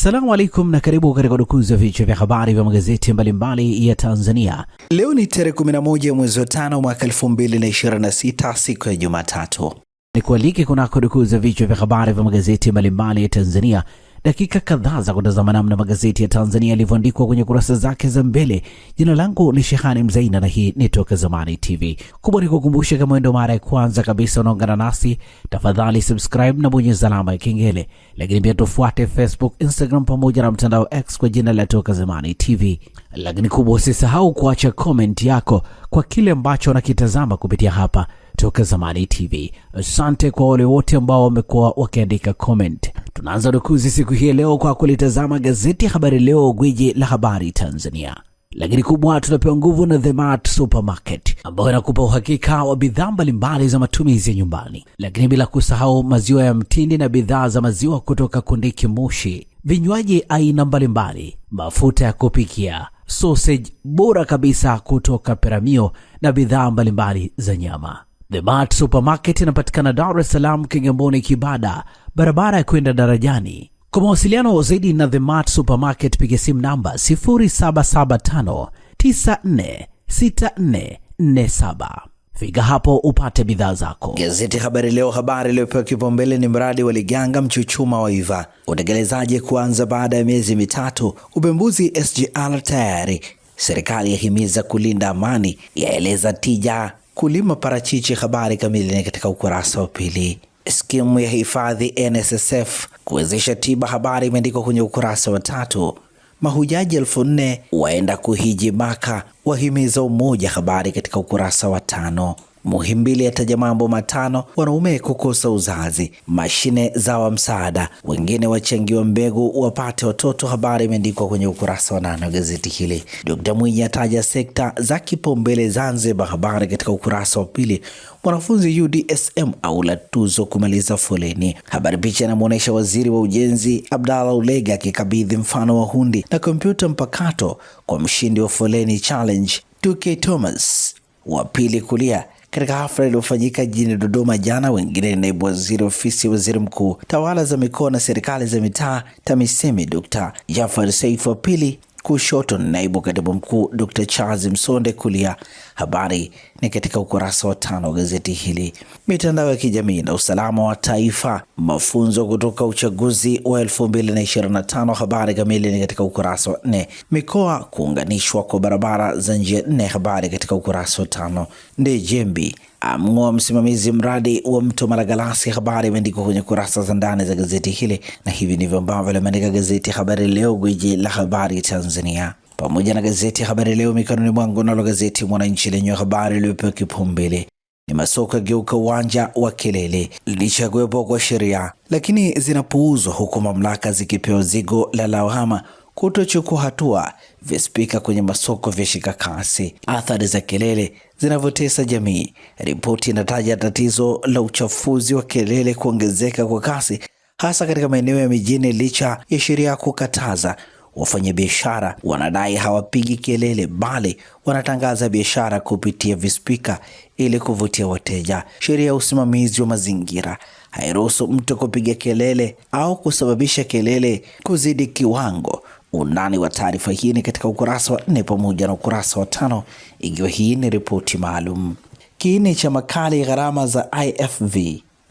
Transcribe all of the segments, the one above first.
Assalamu alaikum na karibu katika dukuzi ya vichwa vya habari vya magazeti mbalimbali ya Tanzania. Leo ni tarehe 11 mwezi wa 5 mwaka 2026, siku ya Jumatatu. Nikualike kunako dukuzi ya vichwa vya habari vya magazeti mbalimbali ya Tanzania. Dakika kadhaa za kutazama namna magazeti ya Tanzania yalivyoandikwa kwenye kurasa zake za mbele. Jina langu ni Shehani Mzaina na hii ni Toka Zamani TV. Kubwa ni kukumbusha, kama ndio mara ya kwanza kabisa unaungana nasi, tafadhali subscribe na bonyeza alama ya kengele. Lakini pia tufuate Facebook, Instagram pamoja na mtandao X kwa jina la Toka Zamani TV. Lakini kubwa, usisahau kuacha comment yako kwa kile ambacho unakitazama kupitia hapa Toka Zamani TV. Asante kwa wale wote ambao wamekuwa wakiandika comment. Tunaanza dukuzi siku hii leo kwa kulitazama gazeti Habari Leo, gwiji la habari Tanzania. Lakini kubwa, tunapewa nguvu na The Mart Supermarket ambayo inakupa uhakika wa bidhaa mbalimbali za matumizi ya nyumbani. Lakini bila kusahau maziwa ya mtindi na bidhaa za maziwa kutoka Kondiki Moshi, vinywaji aina mbalimbali, mafuta ya kupikia, sausage bora kabisa kutoka Peramio na bidhaa mbalimbali za nyama. The Mart Supermarket inapatikana Dar es Salaam, Kigamboni, Kibada, barabara ya kwenda darajani. Kwa mawasiliano zaidi na The Mart Supermarket, piga simu namba 0775946447. Fika hapo upate bidhaa zako. Gazeti Habari Leo, habari iliyopewa kipaumbele ni mradi wa Liganga Mchuchuma wa Iva, utekelezaji kuanza baada ya miezi mitatu. Upembuzi SGR tayari. Serikali yahimiza kulinda amani, yaeleza tija kulima parachichi. Habari kamili ni katika ukurasa wa pili. Skimu ya hifadhi NSSF kuwezesha tiba, habari imeandikwa kwenye ukurasa wa 3. Mahujaji 4,000 waenda kuhiji Maka, wahimiza umoja, habari katika ukurasa wa 5. Muhimbili yataja mambo 5, wanaume kukosa uzazi, mashine za wa msaada, wengine wachangiwa mbegu wapate watoto, habari imeandikwa kwenye ukurasa wa 8 wa gazeti hili. Dr. Mwinyi ataja sekta za kipaumbele Zanzibar, habari katika ukurasa wa 2. Mwanafunzi UDSM aula tuzo kumaliza foleni, habari picha inamuonesha waziri wa ujenzi Abdalla Ulega akikabidhi mfano wa hundi na kompyuta mpakato kwa mshindi wa foleni challenge 2K Thomas wa pili kulia katika hafla iliyofanyika jijini Dodoma jana. Wengine ni naibu waziri ofisi ya waziri mkuu, tawala za mikoa na serikali za mitaa TAMISEMI Dr. Jafar Saif wa pili, kushoto ni naibu katibu mkuu Dr. Charles Msonde kulia. Habari ni katika ukurasa wa 5 wa gazeti hili. Mitandao ya kijamii na usalama wa taifa, mafunzo kutoka uchaguzi wa 2025, habari kamili ni katika ukurasa wa 4. Mikoa kuunganishwa kwa barabara za njia 4, habari katika ukurasa wa 5. Ndejembi amng'oa msimamizi mradi wa mto Malagalasi, habari imeandikwa kwenye kurasa za ndani za gazeti hili, na hivi ndivyo ambavyo limeandika gazeti Habari Leo, gwiji la habari Tanzania. Pamoja na gazeti Habari Leo mikononi mwangu, nalo gazeti Mwananchi lenye habari iliyopewa kipaumbele ni masoko geuka uwanja wa kelele, licha kuwepo kwa sheria lakini zinapuuzwa, huku mamlaka zikipewa zigo la lawama kutochukua hatua. Vispika kwenye masoko vyashika kasi, athari za kelele zinavyotesa jamii. Ripoti inataja tatizo la uchafuzi wa kelele kuongezeka kwa kasi, hasa katika maeneo ya mijini, licha ya sheria kukataza. Wafanyabiashara wanadai hawapigi kelele, bali wanatangaza biashara kupitia vispika ili kuvutia wateja. Sheria ya usimamizi wa mazingira hairuhusu mtu kupiga kelele au kusababisha kelele kuzidi kiwango. Undani wa taarifa hii ni katika ukurasa wa 4 pamoja na ukurasa wa 5, ikiwa hii ni ripoti maalum. Kiini cha makali gharama za IFV,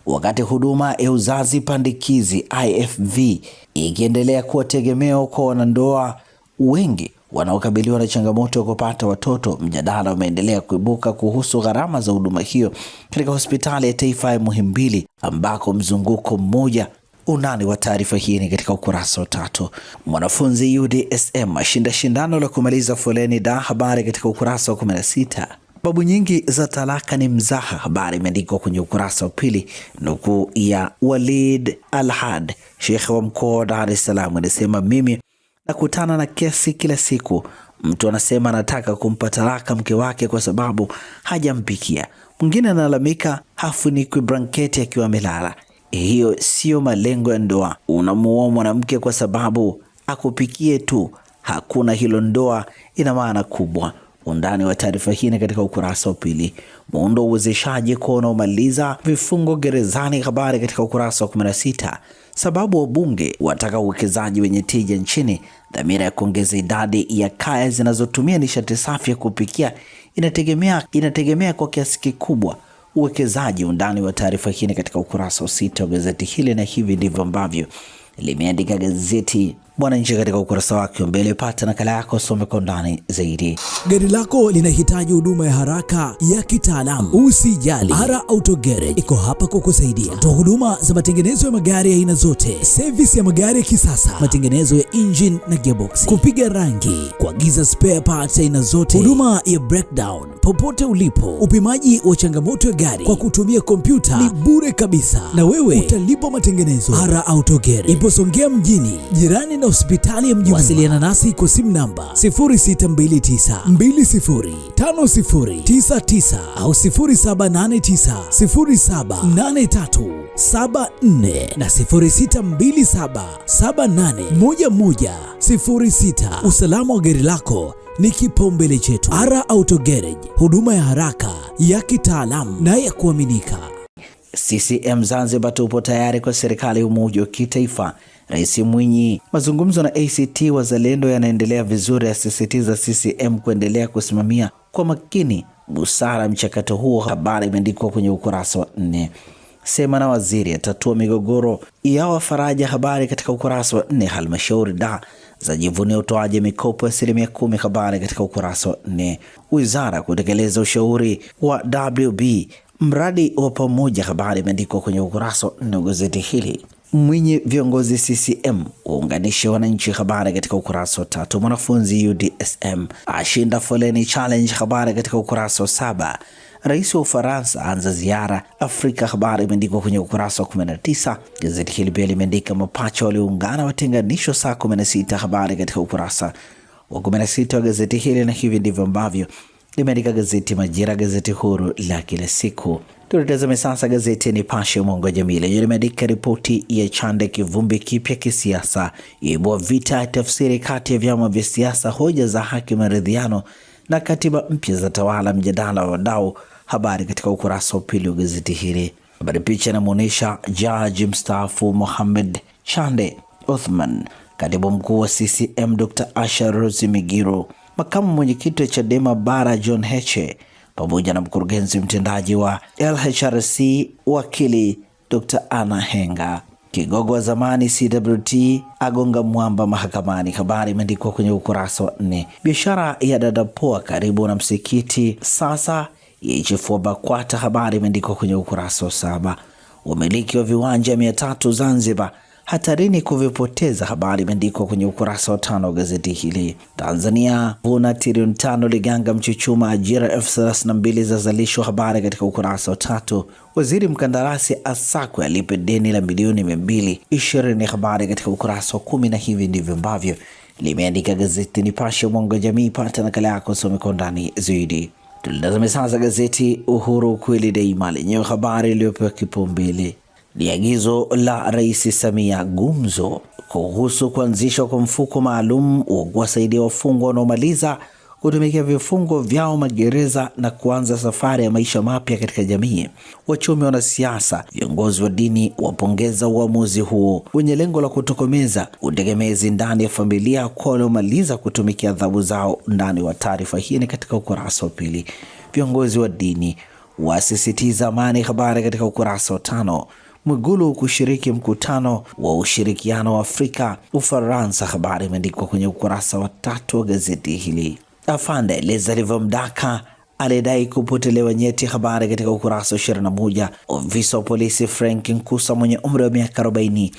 wakati huduma ya uzazi pandikizi IFV ikiendelea kuwa tegemeo kwa wanandoa wengi wanaokabiliwa na changamoto ya kupata watoto, mjadala umeendelea kuibuka kuhusu gharama za huduma hiyo katika hospitali ya taifa ya Muhimbili, ambako mzunguko mmoja. Undani wa taarifa hii ni katika ukurasa wa 3. Mwanafunzi UDSM ashinda shindano la kumaliza foleni da, habari katika ukurasa wa 16. Babu nyingi za talaka ni mzaha, habari imeandikwa kwenye ukurasa wa 2. Nukuu ya Walid Al-Had, Sheikh wa mkoa wa Dar es Salaam, anasema mimi nakutana na kesi kila siku. Mtu anasema anataka kumpa talaka mke wake kwa sababu hajampikia. Mwingine analalamika hafunikwi blanketi akiwa amelala. Hiyo sio malengo ya ndoa. Unamuoa mwanamke kwa sababu akupikie tu, hakuna hilo ndoa, ina maana kubwa. Undani wa taarifa hii ni katika ukurasa wa 2. Muundo uwezeshaji kwa wanaomaliza vifungo gerezani, habari katika ukurasa wa 16. Sababu wabunge wataka uwekezaji wenye tija nchini. Dhamira ya kuongeza idadi ya kaya zinazotumia nishati safi ya kupikia inategemea kwa kiasi kikubwa uwekezaji. Undani wa taarifa hii katika ukurasa wa 6 wa gazeti hili, na hivi ndivyo ambavyo limeandika gazeti Mwananchi katika ukurasa wake wa mbele. Pata nakala yako, some kwa undani zaidi. Gari lako linahitaji huduma ya haraka ya kitaalamu? Usijali, Ara Auto Garage iko hapa kukusaidia. Toa huduma za matengenezo ya magari ya aina zote, service ya magari ya kisasa, matengenezo ya engine na gearbox, kupiga rangi, kuagiza spare parts aina zote, huduma ya breakdown popote ulipo, upimaji wa changamoto ya gari kwa kutumia kompyuta ni bure kabisa, na wewe utalipa matengenezo. Ara Auto Garage ipo Songea mjini, jirani na hospitali ya Mjini. Wasiliana nasi kwa simu namba 0629205099 au 0789078374 na 0627781106. Usalama wa gari lako ni kipaumbele chetu. Ara Auto Garage, huduma ya haraka ya kitaalamu na ya kuaminika. CCM Zanzibar tupo tayari kwa serikali ya umoja wa kitaifa. Rais Mwinyi. Mazungumzo na ACT Wazalendo yanaendelea vizuri, asisitiza CCM kuendelea kusimamia kwa makini busara mchakato huo. Habari imeandikwa kwenye ukurasa wa 4. Sema na waziri atatua migogoro yawa faraja. Habari katika ukurasa wa 4. Halmashauri da za jivunia utoaji mikopo ya 10%. Habari katika ukurasa wa 4. Wizara kutekeleza ushauri wa WB mradi wa pamoja. Habari imeandikwa kwenye ukurasa wa 4 wa gazeti hili. Mwinyi, viongozi CCM waunganishe wananchi. Habari katika ukurasa wa 3. Mwanafunzi UDSM ashinda foleni challenge. Habari katika ukurasa wa 7. Rais wa Ufaransa anza ziara Afrika. Habari imeandikwa kwenye ukurasa wa 19. Gazeti hili pia limeandika mapacha walioungana watenganishwa saa 16. Habari katika ukurasa wa 16 wa gazeti hili, na hivi ndivyo ambavyo limeandika gazeti Majira, gazeti huru la kila siku. Tutazame sasa gazeti Nipashe mwanga wa jamii, lenye limeandika ripoti ya Chande, kivumbi kipya kisiasa ibua vita ya tafsiri kati ya vyama vya siasa, hoja za haki, maridhiano na katiba mpya za tawala, mjadala wa wadau. Habari katika ukurasa wa 2 wa gazeti hili. Habari picha inamuonesha jaji mstaafu Mohamed Chande Othman, katibu mkuu wa CCM Dr. Asha Rose Migiro, makamu mwenyekiti wa Chadema Bara John Heche, pamoja na mkurugenzi mtendaji wa LHRC wakili Dr. Anna Henga. Kigogo wa zamani CWT agonga mwamba mahakamani. Habari imeandikwa kwenye ukurasa wa 4. Biashara ya dadapoa karibu na msikiti sasa yaichefua BAKWATA. Habari imeandikwa kwenye ukurasa wa 7. Umiliki wa viwanja 300 Zanzibar hatarini kuvipoteza. Habari imeandikwa kwenye ukurasa wa 5 wa gazeti hili. Tanzania vuna trilioni 5 Liganga Mchuchuma, ajira 32,000 zazalishwa. Habari katika ukurasa wa 3. Waziri mkandarasi asakwe alipe deni la milioni 220. Habari katika ukurasa wa 10, na hivi ndivyo ambavyo limeandika gazeti Nipashe mwanga wa jamii. Pata nakala yako, some kwa ndani zaidi. Tulitazame sasa gazeti Uhuru, ukweli daima, lenye habari iliyopewa kipaumbele ni agizo la Rais Samia, gumzo kuhusu kuanzishwa kwa mfuko maalum wa kuwasaidia wafungwa wanaomaliza kutumikia vifungo vyao magereza na kuanza safari ya maisha mapya katika jamii. Wachumi, wanasiasa, viongozi wa dini wapongeza uamuzi huo wenye lengo la kutokomeza utegemezi ndani ya familia kwa wanaomaliza kutumikia adhabu zao. Ndani wa taarifa hii ni katika ukurasa wa 2. Viongozi wa dini wasisitiza amani. Habari katika ukurasa wa 5. Mwigulu kushiriki mkutano wa ushirikiano wa Afrika Ufaransa. Habari imeandikwa kwenye ukurasa wa 3 wa gazeti hili. Afande eleza alivyomdaka alidai kupotelewa nyeti. Habari katika ukurasa wa 21. Ofisa wa polisi Frank Nkusa mwenye umri wa miaka 40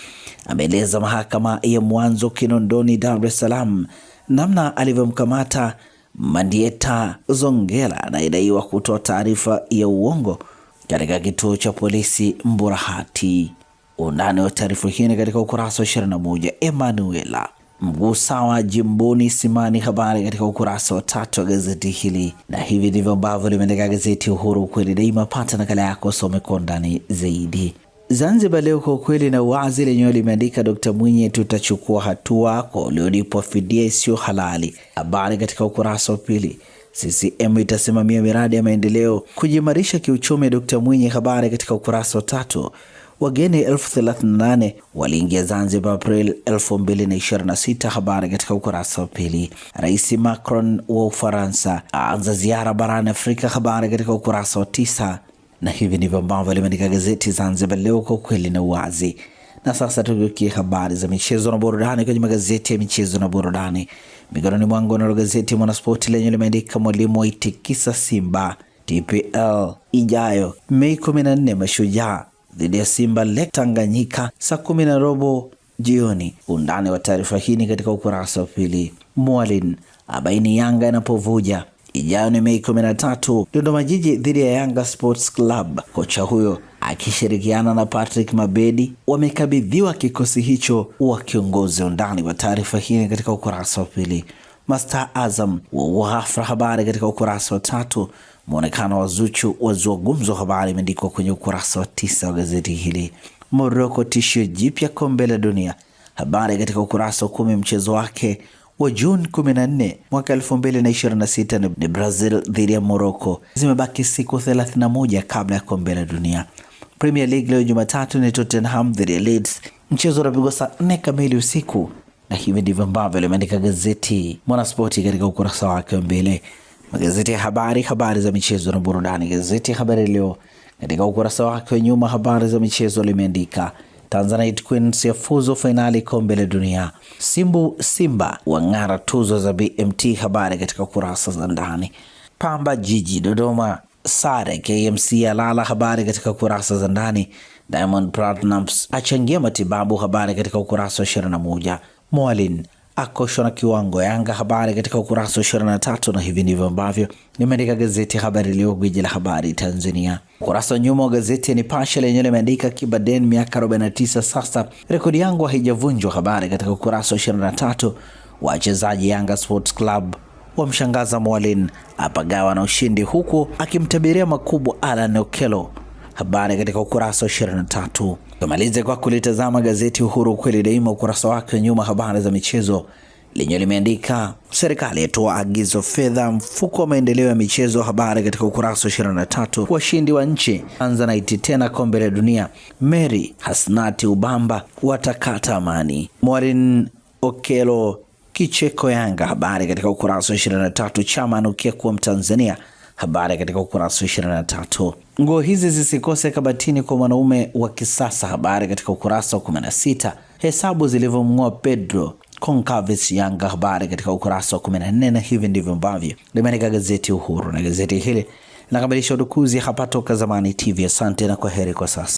ameeleza mahakama ya mwanzo Kinondoni, Dar es Salaam namna alivyomkamata Mandieta Zongela anayedaiwa kutoa taarifa ya uongo katika kituo cha polisi Mburahati. Undani wa taarifa hii katika ukurasa wa 21. Emanuela mguu sawa jimboni Simani. Habari katika ukurasa wa 3 wa gazeti hili, na hivi ndivyo ambavyo limeandika gazeti Uhuru, ukweli daima. Pata nakala yako, some kwa ndani zaidi. Zanzibar Leo, kwa ukweli na uwazi, lenyewe limeandika Dr. Mwinyi, tutachukua hatua kwa waliolipwa fidia isiyo halali. Habari katika ukurasa wa 2. CCM itasimamia miradi ya maendeleo kujimarisha kiuchumi, Dr. Mwinyi. Habari katika ukurasa wa 3. Wageni 38,000 waliingia Zanzibar April 2026. Habari katika ukurasa wa pili. Rais Macron wa Ufaransa aanza ziara barani Afrika. Habari katika ukurasa wa 9. Na hivi ndivyo ambavyo limeandika gazeti Zanzibar Leo, kwa ukweli na uwazi. Na sasa tugeukie habari za michezo na burudani kwenye magazeti ya michezo na burudani. Mikononi mwangu na gazeti Mwanaspoti lenye limeandika mwalimu waitikisa Simba. TPL ijayo Mei 14, Mashujaa dhidi ya Simba Lake Tanganyika saa 10:15 jioni. Undani wa taarifa hii ni katika ukurasa wa pili. Mwalin abaini Yanga inapovuja. Ijayo ni Mei 13, Dodoma Jiji dhidi ya Yanga Sports Club. Kocha huyo akishirikiana na Patrick Mabedi wamekabidhiwa kikosi hicho wakiongoza. Undani wa taarifa hii katika ukurasa wa pili. Master Azam wa hafla. Habari katika ukurasa wa 3. Muonekano wa Zuchu wazua gumzo. Habari imeandikwa kwenye ukurasa wa 9 wa gazeti hili. Morocco tishio jipya kombe la dunia. Habari katika ukurasa wa 10. Mchezo wake wa Juni 14 mwaka 2026 ni Brazil dhidi ya Morocco. Zimebaki siku 31 kabla ya kombe la dunia. Premier League leo Jumatatu ni Tottenham dhidi ya Leeds. Mchezo unapigwa saa 4 kamili usiku. Na hivi ndivyo ambavyo limeandika gazeti Mwanaspoti katika ukurasa wake wa mbele. Magazeti ya habari za michezo na burudani. Gazeti ya Habari Leo katika ukurasa wake wa nyuma, habari za michezo limeandika Tanzanite Queens yafuzu finali kombe la dunia. Simba wang'ara tuzo za BMT. Habari katika kurasa za ndani. Pamba Jiji Dodoma sare KMC alala. Habari katika kurasa za ndani. Diamond Platnumz achangia matibabu. Habari katika ukurasa wa 21. Mwalin akoshwa na kiwango Yanga. Habari katika ukurasa wa 23. Na hivi ndivyo ambavyo nimeandika gazeti Habari Leo, gwiji la habari Tanzania. Ukurasa wa nyuma wa gazeti Nipashe lenyewe limeandika Kibaden miaka 49 sasa, rekodi yangu haijavunjwa. Habari katika ukurasa wa 23. Wachezaji Yanga Sports Club wamshangaza Mwalin, apagawa na ushindi huku akimtabiria makubwa Alan Okello. Habari katika ukurasa wa 23. Tumalize kwa kulitazama gazeti Uhuru kweli daima, ukurasa wake wa nyuma, habari za michezo lenyewe limeandika serikali yatoa agizo fedha mfuko wa maendeleo ya michezo. Habari katika ukurasa wa 23. Washindi wa nchi Tanzanite tena kombe la dunia. Mary Hasnati Ubamba watakata amani. Mwalin Okello kicheko Yanga. Habari katika ukurasa wa 23. Chama anukia kuwa Mtanzania. Habari katika ukurasa wa 23. Nguo hizi zisikose kabatini kwa mwanaume wa kisasa. Habari katika ukurasa wa 16. Hesabu zilivyomngoa Pedro Goncalves Yanga. Habari katika ukurasa wa 14. Na hivi ndivyo ambavyo limeandika gazeti Uhuru, na gazeti hili linakamilisha udukuzi hapa Toka Zamani TV. Asante na kwaheri kwa sasa.